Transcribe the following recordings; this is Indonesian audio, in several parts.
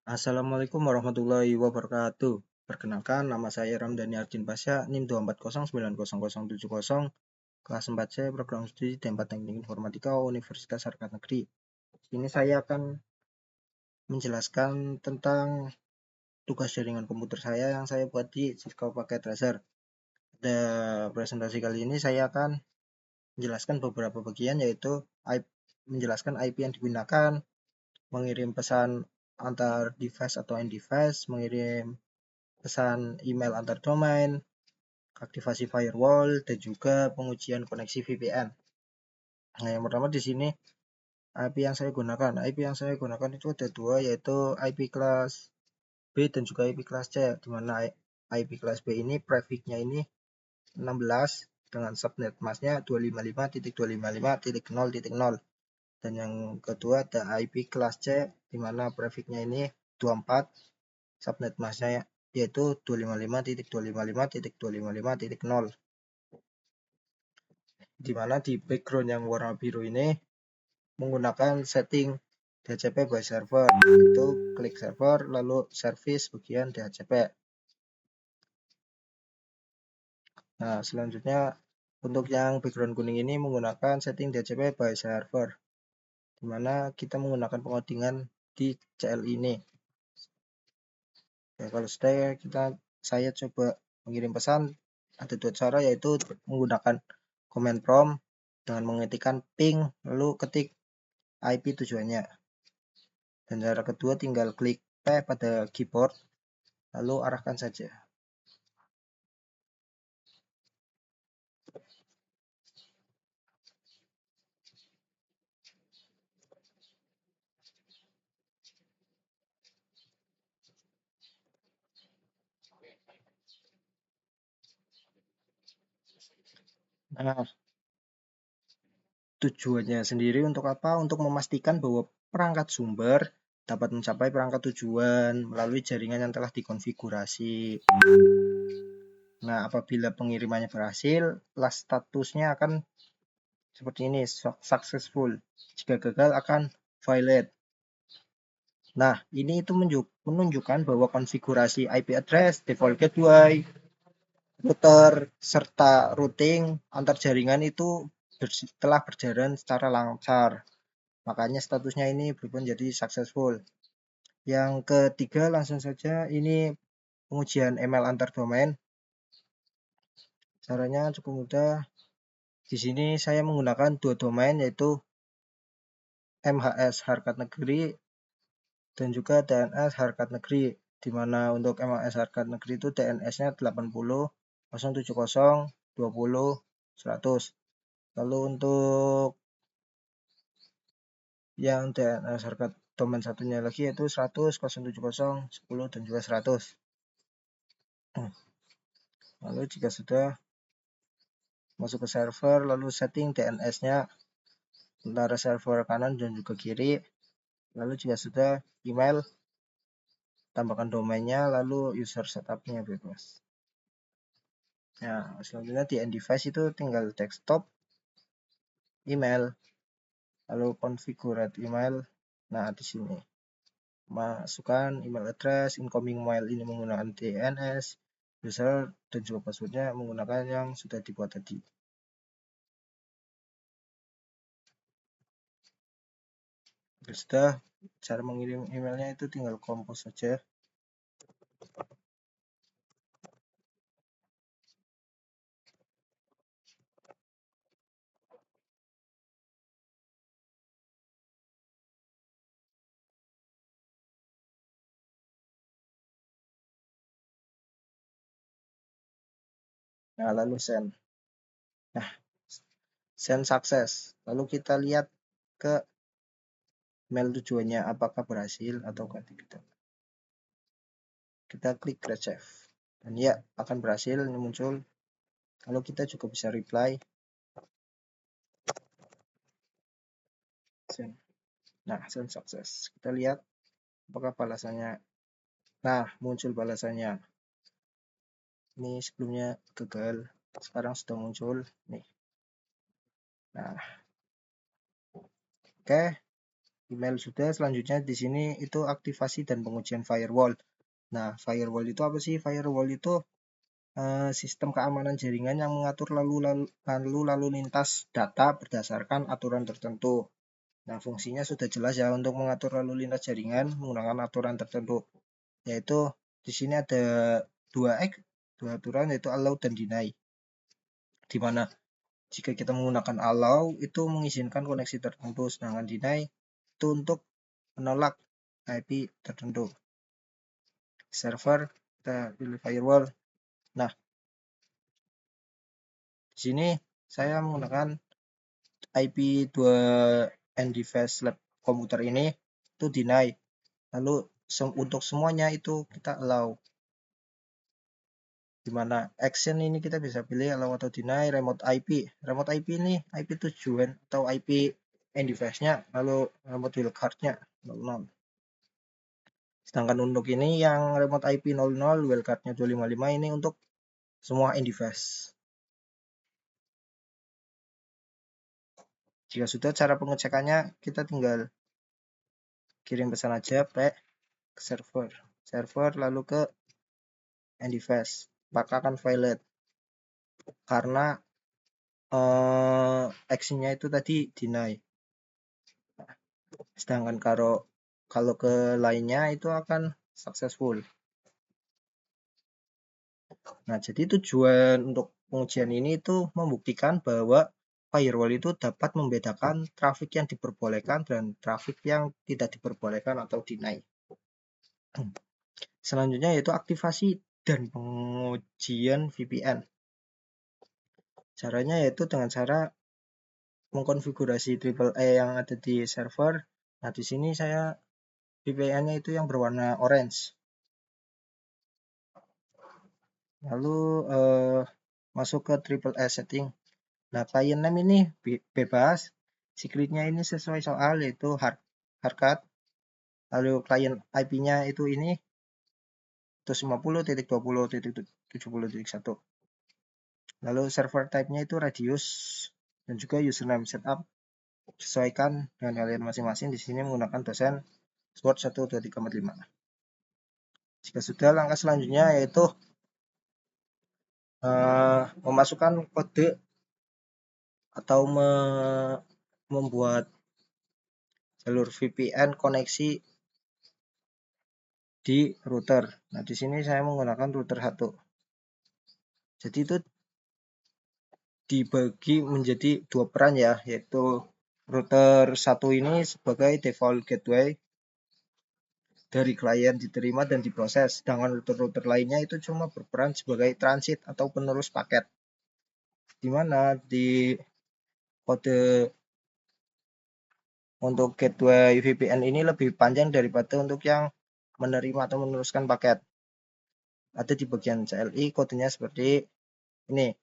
Assalamualaikum warahmatullahi wabarakatuh. Perkenalkan, nama saya Ramdhani Arjin Pasha, NIM 240900070, kelas 4C, program studi Tempat Teknik Informatika Universitas Harkat Negeri. Ini saya akan menjelaskan tentang tugas jaringan komputer saya yang saya buat di Cisco Packet Tracer. Pada presentasi kali ini saya akan menjelaskan beberapa bagian, yaitu menjelaskan IP yang digunakan, mengirim pesan antar device atau end device, mengirim pesan email antar domain, aktivasi firewall, dan juga pengujian koneksi VPN. Nah, yang pertama di sini IP yang saya gunakan. IP yang saya gunakan itu ada dua, yaitu IP kelas B dan juga IP kelas C, di mana IP kelas B ini prefixnya ini 16 dengan subnet masknya 255.255.0.0. Dan yang kedua ada IP kelas C, di mana prefixnya ini 24, subnet masknya yaitu 255.255.255.0. Di mana di background yang warna biru ini menggunakan setting DHCP by server, yaitu klik server lalu service bagian DHCP. Nah, selanjutnya untuk yang background kuning ini menggunakan setting DHCP by server, di mana kita menggunakan pengodingan di CL ini. Ya, kalau saya coba mengirim pesan, ada dua cara, yaitu menggunakan command prompt dengan mengetikkan ping lalu ketik IP tujuannya. Dan cara kedua tinggal klik P pada keyboard lalu arahkan saja. Nah, tujuannya sendiri untuk apa? Untuk memastikan bahwa perangkat sumber dapat mencapai perangkat tujuan melalui jaringan yang telah dikonfigurasi. Nah, apabila pengirimannya berhasil, last statusnya akan seperti ini, successful. Jika gagal akan violate. Nah, ini itu menunjukkan bahwa konfigurasi IP address, default gateway, router, serta routing antar jaringan itu telah berjalan secara lancar. Makanya statusnya ini berubah menjadi successful. Yang ketiga, langsung saja ini pengujian email antar domain. Caranya cukup mudah. Di sini saya menggunakan dua domain, yaitu MHS Harkat Negeri dan juga DNS Harkat Negeri, di mana untuk MHS Harkat Negeri itu DNS-nya 80 070 20 100. Lalu untuk yang DNS Harkat domain satunya lagi yaitu 100 070 10 dan juga 100. Lalu jika sudah masuk ke server, lalu setting DNS-nya antara server kanan dan juga kiri. Lalu jika sudah email, tambahkan domainnya, lalu user setup-nya bebas. Nah, selanjutnya di end device itu tinggal desktop, email, lalu configure email. Nah, di sini masukkan email address, incoming mail ini menggunakan DNS, user dan juga passwordnya menggunakan yang sudah dibuat tadi. Sudah, cara mengirim emailnya itu tinggal compose saja. Nah, lalu send. Nah, send sukses. Lalu kita lihat ke mail tujuannya apakah berhasil atau tidak. Kita klik receive. Dan ya, akan berhasil, ini muncul. Lalu kita juga bisa reply. Send. Nah, send sukses. Kita lihat apakah balasannya. Nah, muncul balasannya. Ini sebelumnya gagal, sekarang sudah muncul nih. Nah, oke. email sudah. Selanjutnya di sini itu aktivasi dan pengujian firewall. Nah, firewall itu apa sih? Firewall itu sistem keamanan jaringan yang mengatur lalu lintas data berdasarkan aturan tertentu. Nah, fungsinya sudah jelas ya, untuk mengatur lalu lintas jaringan menggunakan aturan tertentu. Yaitu di sini ada dua aturan, yaitu allow dan deny. Di mana jika kita menggunakan allow itu mengizinkan koneksi tertentu, sedangkan deny itu untuk menolak IP tertentu. Server kita pilih firewall. Nah, di sini saya menggunakan IP 2 NDFS lab komputer ini itu deny. Lalu untuk semuanya itu kita allow. Dimana action ini kita bisa pilih allow atau deny. Remote IP. Remote IP ini IP tujuan atau IP NDFS-nya, lalu remote wildcard-nya 00. Sedangkan untuk ini yang remote IP 00, wildcard-nya 255, ini untuk semua NDFS. Jika sudah, cara pengecekannya kita tinggal kirim pesan aja ke server lalu ke NDFS, maka akan valid karena actionnya itu tadi deny. Sedangkan kalau ke lainnya itu akan successful. Nah, jadi tujuan untuk pengujian ini itu membuktikan bahwa firewall itu dapat membedakan trafik yang diperbolehkan dan trafik yang tidak diperbolehkan atau deny. Selanjutnya yaitu aktivasi dan pengujian VPN. Caranya yaitu dengan cara mengkonfigurasi AAA yang ada di server. Nah, di sini saya VPN-nya itu yang berwarna orange. Lalu masuk ke AAA setting. Nah, client name ini bebas. Secretnya ini sesuai soal, yaitu hardcat. Lalu client IP-nya itu ini 150.20.70.1. Lalu server type-nya itu radius dan juga username setup sesuaikan dengan kalian masing-masing. Di sini menggunakan dosen Sword 12345. Jika sudah, langkah selanjutnya yaitu memasukkan kode atau membuat jalur VPN koneksi di router. Nah, di sini saya menggunakan router 1. Jadi itu dibagi menjadi dua peran ya, yaitu router 1 ini sebagai default gateway dari klien diterima dan diproses, sedangkan router-router lainnya itu cuma berperan sebagai transit atau penerus paket, di mana di kode untuk gateway VPN ini lebih panjang daripada untuk yang menerima atau meneruskan paket. Ada di bagian CLI, kodenya seperti ini.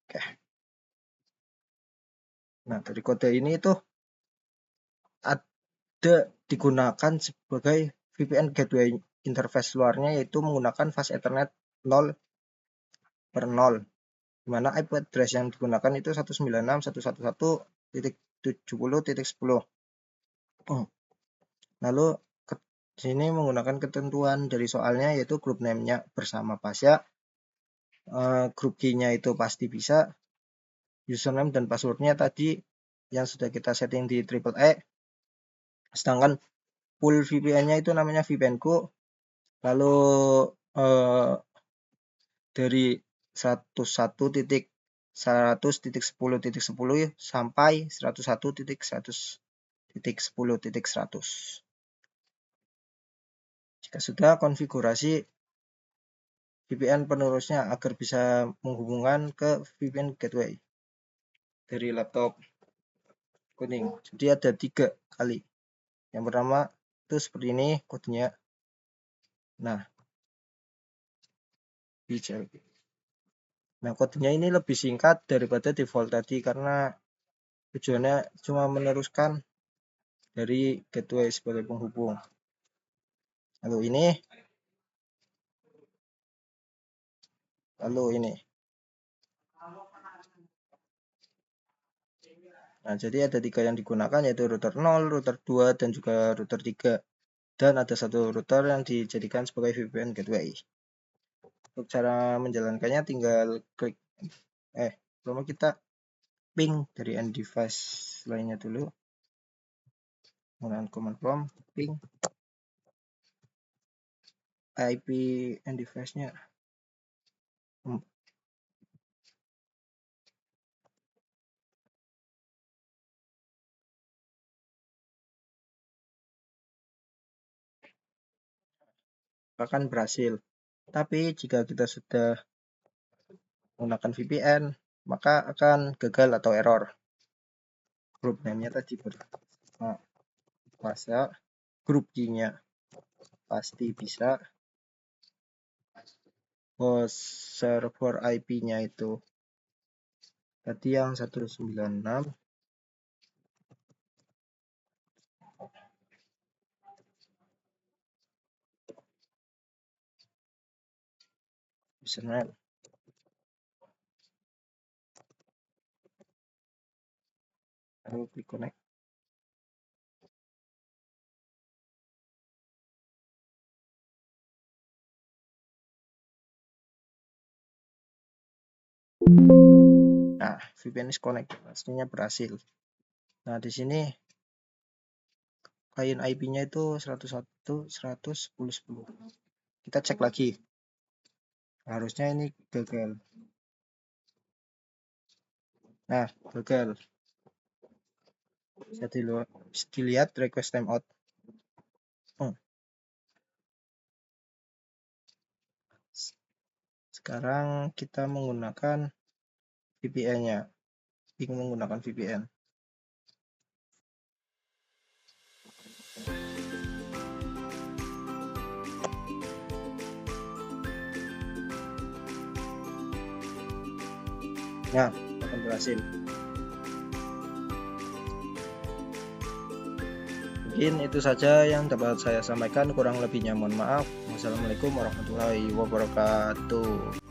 Oke. Nah, dari kode ini itu ada digunakan sebagai VPN gateway interface luarnya, yaitu menggunakan fast Ethernet 0/0, di mana IP address yang digunakan itu 196.111.70.10. Lalu sini menggunakan ketentuan dari soalnya, yaitu group name-nya bersama Pasya, group key-nya itu pasti bisa, username dan password-nya tadi yang sudah kita setting di AAA. Sedangkan pool VPN-nya itu namanya VPN-ku. Lalu dari 101.100.10.10 sampai 101.100.10.100. Jika sudah, konfigurasi VPN penerusnya agar bisa menghubungkan ke VPN gateway dari laptop kuning. Jadi ada 3 kali. Yang pertama itu seperti ini kodenya. Nah, kodenya ini lebih singkat daripada default tadi karena tujuannya cuma meneruskan dari gateway sebagai penghubung. Lalu ini. Nah, jadi ada 3 yang digunakan, yaitu router 0, router 2, dan juga router 3. Dan ada satu router yang dijadikan sebagai VPN gateway. Untuk cara menjalankannya tinggal klik pertama kita ping dari end device lainnya dulu menggunakan command prompt ping IP end device-nya. Akan berhasil. Tapi jika kita sudah menggunakan VPN, maka akan gagal atau error. Grup name-nya tadi bisa, grup key-nya pasti bisa, host server IP-nya itu tadi yang 196, username. Lalu klik connect. Nah, VPN is connect, pastinya berhasil. Nah, di sini klien IP-nya itu 101.110.10. Kita cek lagi. Harusnya ini gagal. Nah, gagal. Bisa dilihat request timeout. Sekarang kita menggunakan VPN-nya. Ping menggunakan VPN. Nah, akan berhasil. Mungkin itu saja yang dapat saya sampaikan, kurang lebihnya mohon maaf. Wassalamualaikum warahmatullahi wabarakatuh.